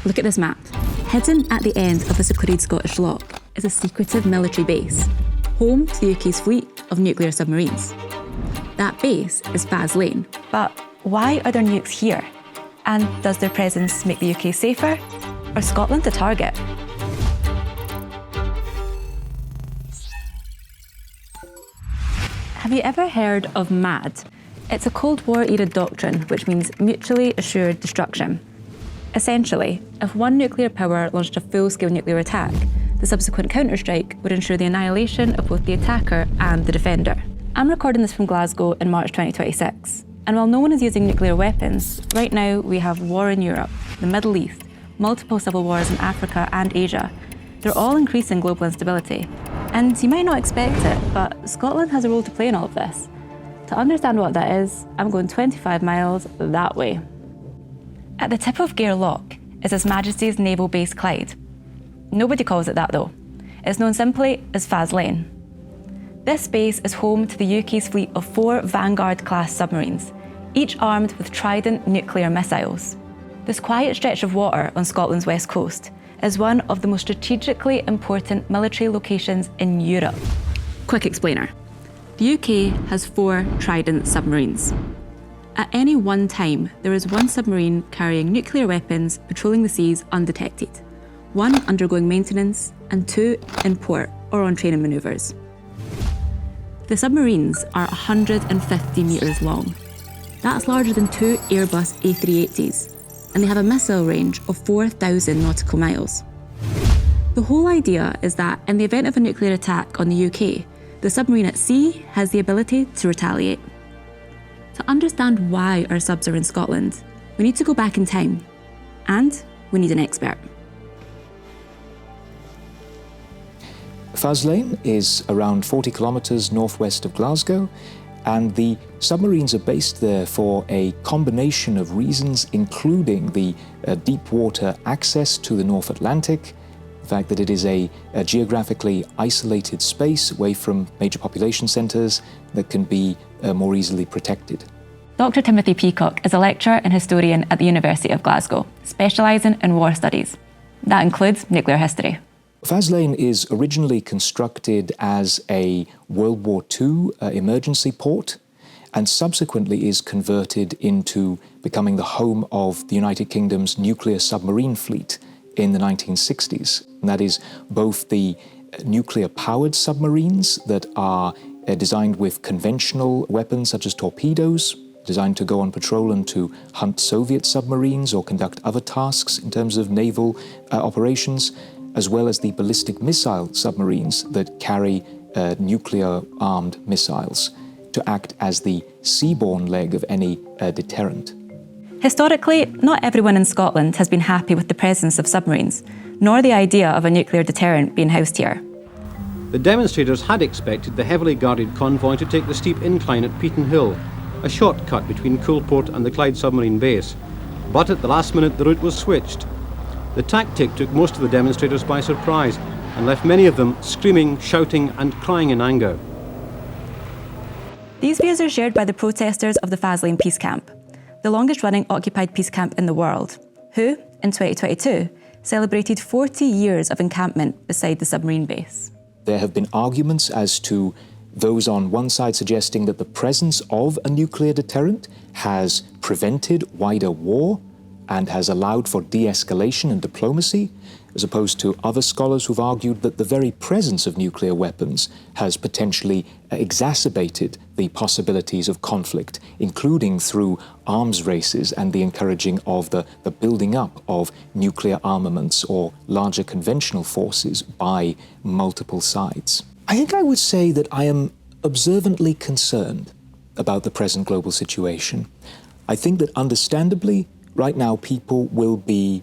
Look at this map. Hidden at the end of the secluded Scottish loch is a secretive military base, home to the UK's fleet of nuclear submarines. That base is Faslane. But why are there nukes here? And does their presence make the UK safer? Or Scotland a target? Have you ever heard of MAD? It's a Cold War-era doctrine which means mutually assured destruction. Essentially, if one nuclear power launched a full-scale nuclear attack, the subsequent counterstrike would ensure the annihilation of both the attacker and the defender. I'm recording this from Glasgow in March 2026, and while no one is using nuclear weapons, right now we have war in Europe, the Middle East, multiple civil wars in Africa and Asia. They're all increasing global instability. And you might not expect it, but Scotland has a role to play in all of this. To understand what that is, I'm going 25 miles that way. At the tip of Gare Loch is His Majesty's Naval Base Clyde. Nobody calls it that though. It's known simply as Faslane. This base is home to the UK's fleet of 4 Vanguard-class submarines, each armed with Trident nuclear missiles. This quiet stretch of water on Scotland's west coast is one of the most strategically important military locations in Europe. Quick explainer. The UK has 4 Trident submarines. At any one time, there is one submarine carrying nuclear weapons patrolling the seas undetected, 1 undergoing maintenance, and 2 in port or on training manoeuvres. The submarines are 150 metres long. That's larger than 2 Airbus A380s, and they have a missile range of 4,000 nautical miles. The whole idea is that in the event of a nuclear attack on the UK, the submarine at sea has the ability to retaliate. To understand why our subs are in Scotland, we need to go back in time, and we need an expert. Faslane is around 40 kilometres northwest of Glasgow, and the submarines are based there for a combination of reasons, including the deep water access to the North Atlantic, the fact that it is a geographically isolated space away from major population centres that can be more easily protected. Dr. Timothy Peacock is a lecturer and historian at the University of Glasgow, specialising in war studies. That includes nuclear history. Faslane is originally constructed as a World War II emergency port, and subsequently is converted into becoming the home of the United Kingdom's nuclear submarine fleet in the 1960s. And that is both the nuclear-powered submarines that are designed with conventional weapons such as torpedoes, designed to go on patrol and to hunt Soviet submarines or conduct other tasks in terms of naval operations, as well as the ballistic missile submarines that carry nuclear-armed missiles to act as the seaborne leg of any deterrent. Historically, not everyone in Scotland has been happy with the presence of submarines, nor the idea of a nuclear deterrent being housed here. The demonstrators had expected the heavily guarded convoy to take the steep incline at Peaton Hill, a shortcut between Coulport and the Clyde submarine base. But at the last minute, the route was switched. The tactic took most of the demonstrators by surprise and left many of them screaming, shouting and crying in anger. These views are shared by the protesters of the Faslane Peace Camp, the longest-running occupied peace camp in the world, who, in 2022, celebrated 40 years of encampment beside the submarine base. There have been arguments as to those on one side suggesting that the presence of a nuclear deterrent has prevented wider war and has allowed for de-escalation and diplomacy, as opposed to other scholars who've argued that the very presence of nuclear weapons has potentially exacerbated the possibilities of conflict, including through arms races and the encouraging of the building up of nuclear armaments or larger conventional forces by multiple sides. I think I would say that I am observantly concerned about the present global situation. I think that understandably, right now, people will be,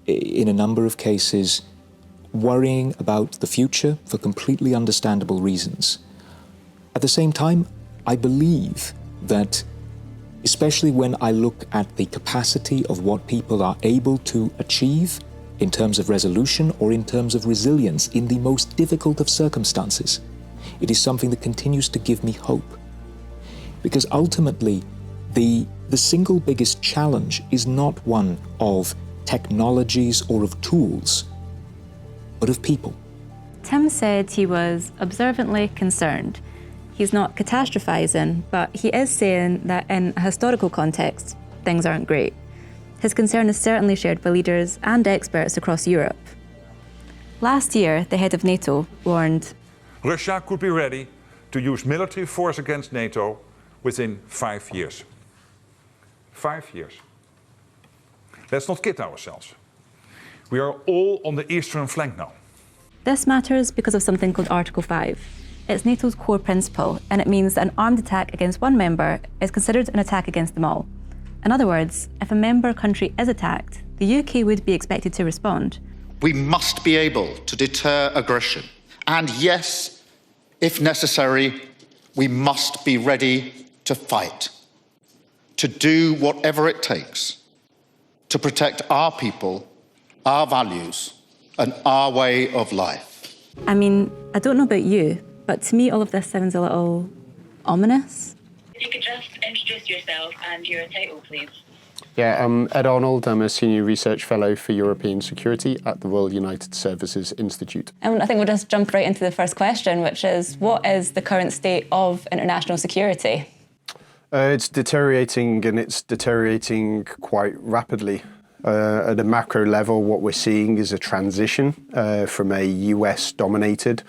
in a number of cases, worrying about the future for completely understandable reasons. At the same time, I believe that, especially when I look at the capacity of what people are able to achieve in terms of resolution or in terms of resilience in the most difficult of circumstances, it is something that continues to give me hope. Because ultimately, the single biggest challenge is not one of technologies or of tools, but of people. Tim said he was observantly concerned. He's not catastrophizing, but he is saying that in a historical context, things aren't great. His concern is certainly shared by leaders and experts across Europe. Last year, the head of Nato warned, Russia could be ready to use military force against NATO within 5 years. 5 years. Let's not kid ourselves. We are all on the eastern flank now. this matters because of something called Article 5. It's NATO's core principle, and it means that an armed attack against one member is considered an attack against them all. In other words, if a member country is attacked, the UK would be expected to respond. We must be able to deter aggression. And yes, if necessary, we must be ready to fight, to do whatever it takes to protect our people, our values, and our way of life. I mean, I don't know about you, but to me all of this sounds a little ominous. If you could just introduce yourself and your title, please. Yeah, I'm Ed Arnold. I'm a Senior Research Fellow for European Security at the Royal United Services Institute. I think we'll just jump right into the first question, which is, what is the current state of international security? It's deteriorating, and it's deteriorating quite rapidly. At a macro level, what we're seeing is a transition from a US-dominated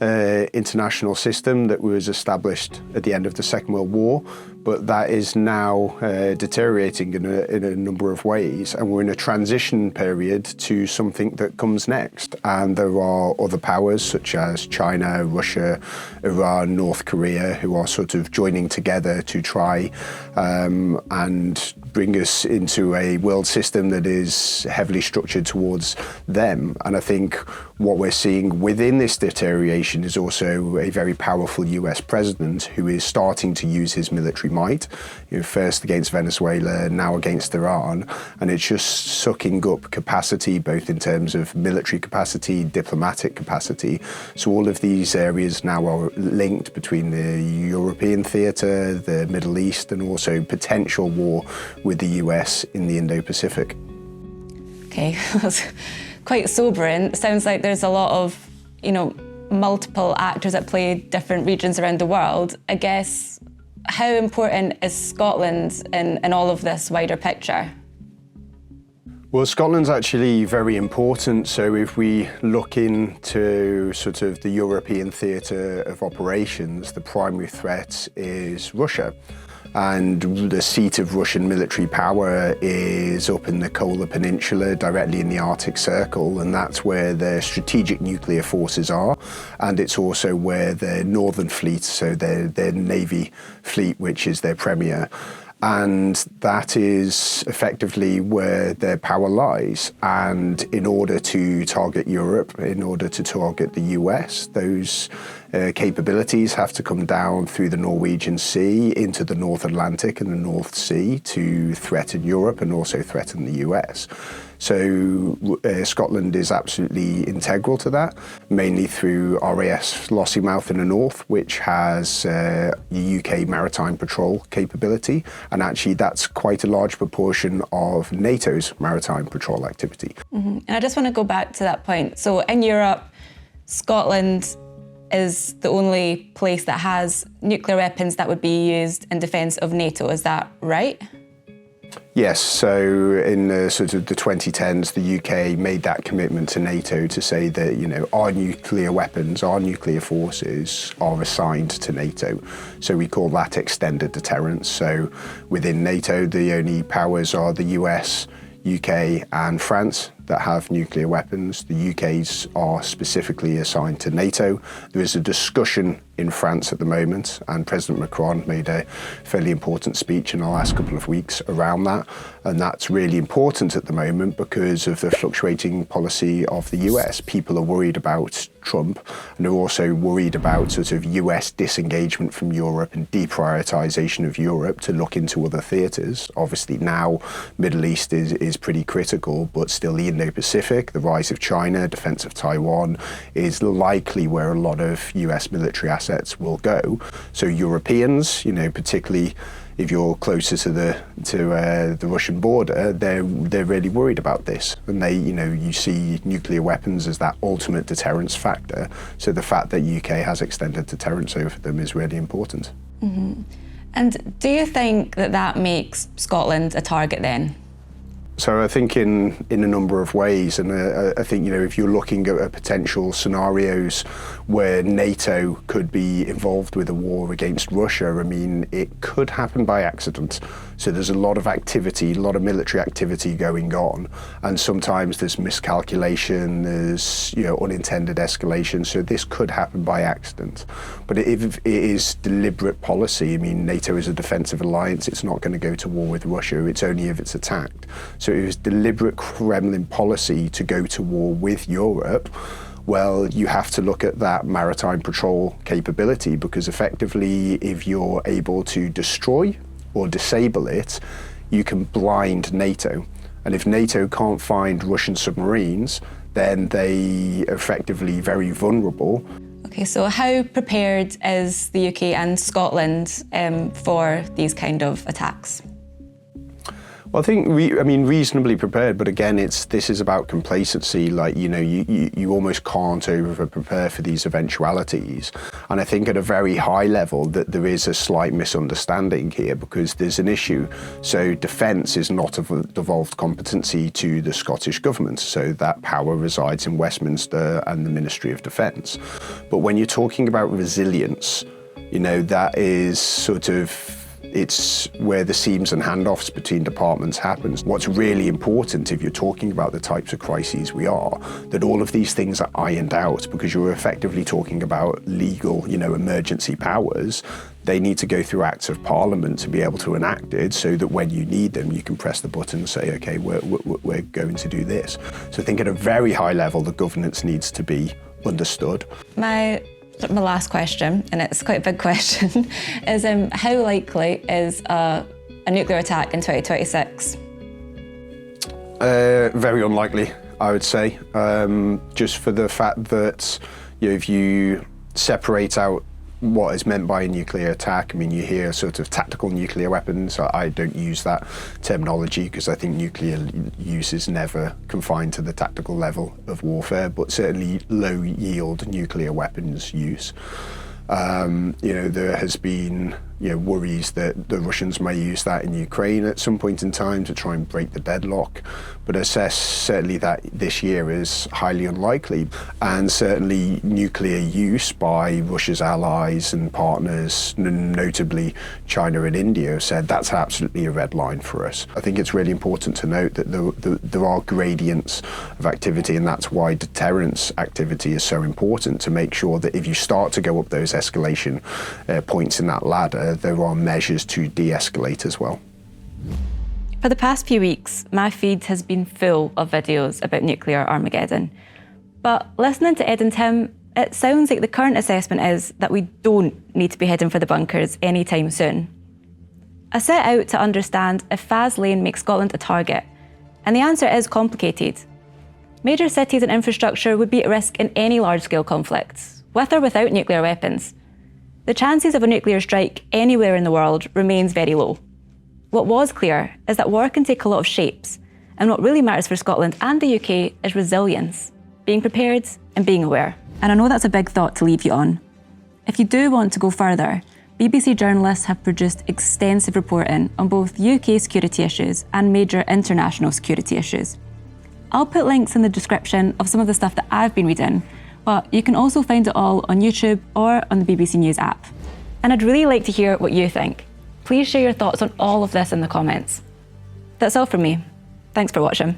international system that was established at the end of the Second World War, but that is now deteriorating in a number of ways, and we're in a transition period to something that comes next. And there are other powers such as China, Russia, Iran, North Korea, who are sort of joining together to try and bring us into a world system that is heavily structured towards them. And I think what we're seeing within this deterioration is also a very powerful US president who is starting to use his military might, first against Venezuela, now against Iran, and it's just sucking up capacity, both in terms of military capacity, diplomatic capacity. So all of these areas now are linked between the European theatre, the Middle East, and also potential war with the US in the Indo-Pacific. Okay, that's quite sobering. Sounds like there's a lot of, multiple actors at play, different regions around the world. I guess, how important is Scotland in all of this wider picture? Well, Scotland's actually very important. So if we look into sort of the European theatre of operations, the primary threat is Russia. And the seat of Russian military power is up in the Kola Peninsula, directly in the Arctic Circle, and that's where their strategic nuclear forces are. And it's also where their Northern Fleet, so their Navy fleet, which is their premier. And that is effectively where their power lies. And in order to target Europe, in order to target the US, those capabilities have to come down through the Norwegian Sea into the North Atlantic and the North Sea to threaten Europe and also threaten the US. So Scotland is absolutely integral to that, mainly through RAF Lossiemouth in the north, which has UK maritime patrol capability. And actually that's quite a large proportion of NATO's maritime patrol activity. Mm-hmm. And I just want to go back to that point. So in Europe, Scotland is the only place that has nuclear weapons that would be used in defence of NATO, is that right? Yes, so in the 2010s, the UK made that commitment to NATO to say that, our nuclear weapons, our nuclear forces are assigned to NATO. So we call that extended deterrence. So within NATO, the only powers are the US, UK and France that have nuclear weapons. The UK's are specifically assigned to NATO. There is a discussion in France at the moment, and President Macron made a fairly important speech in the last couple of weeks around that. And that's really important at the moment because of the fluctuating policy of the US. People are worried about Trump, and they're also worried about US disengagement from Europe and deprioritization of Europe to look into other theatres. Obviously now, Middle East is pretty critical, but still the Indo-Pacific, the rise of China, defence of Taiwan is likely where a lot of US military assets will go. So Europeans, particularly if you're closer to the Russian border, they're really worried about this, and you see nuclear weapons as that ultimate deterrence factor. So the fact that UK has extended deterrence over them is really important. Mm-hmm. And do you think that makes Scotland a target then? So I think in a number of ways, and I think if you're looking at potential scenarios where NATO could be involved with a war against Russia, I mean, it could happen by accident. So there's a lot of activity, a lot of military activity going on, and sometimes there's miscalculation, there's unintended escalation. So this could happen by accident. But if it is deliberate policy, I mean, NATO is a defensive alliance. It's not going to go to war with Russia. It's only if it's attacked. So it was deliberate Kremlin policy to go to war with Europe. Well, you have to look at that maritime patrol capability, because effectively, if you're able to destroy or disable it, you can blind NATO. And if NATO can't find Russian submarines, then they are effectively very vulnerable. Okay, so how prepared is the UK and Scotland for these kind of attacks? Well, I think, reasonably prepared, but again, this is about complacency. Like, you almost can't over-prepare for these eventualities. And I think at a very high level that there is a slight misunderstanding here, because there's an issue. So defence is not a devolved competency to the Scottish Government. So that power resides in Westminster and the Ministry of Defence. But when you're talking about resilience, that is sort of, it's where the seams and handoffs between departments happens. What's really important, if you're talking about the types of crises we are, that all of these things are ironed out, because you're effectively talking about legal, emergency powers. They need to go through acts of parliament to be able to enact it, so that when you need them, you can press the button and say, okay, we're going to do this. So I think at a very high level, the governance needs to be understood. My last question, and it's quite a big question, is how likely is a nuclear attack in 2026? Very unlikely, I would say. Just for the fact that if you separate out what is meant by a nuclear attack, I mean, you hear sort of tactical nuclear weapons. I don't use that terminology because I think nuclear use is never confined to the tactical level of warfare, but certainly low-yield nuclear weapons use. There has been worries that the Russians may use that in Ukraine at some point in time to try and break the deadlock, but assess certainly that this year is highly unlikely. And certainly nuclear use by Russia's allies and partners, notably China and India, have said that's absolutely a red line for us. I think it's really important to note that there are gradients of activity, and that's why deterrence activity is so important, to make sure that if you start to go up those escalation points in that ladder, there are measures to de-escalate as well. For the past few weeks, my feed has been full of videos about nuclear Armageddon. But listening to Ed and Tim, it sounds like the current assessment is that we don't need to be heading for the bunkers anytime soon. I set out to understand if Faslane makes Scotland a target, and the answer is complicated. Major cities and infrastructure would be at risk in any large-scale conflicts, with or without nuclear weapons. The chances of a nuclear strike anywhere in the world remains very low. What was clear is that war can take a lot of shapes, and what really matters for Scotland and the UK is resilience, being prepared and being aware. And I know that's a big thought to leave you on. If you do want to go further, BBC journalists have produced extensive reporting on both UK security issues and major international security issues. I'll put links in the description of some of the stuff that I've been reading, but you can also find it all on YouTube or on the BBC News app. And I'd really like to hear what you think. Please share your thoughts on all of this in the comments. That's all from me. Thanks for watching.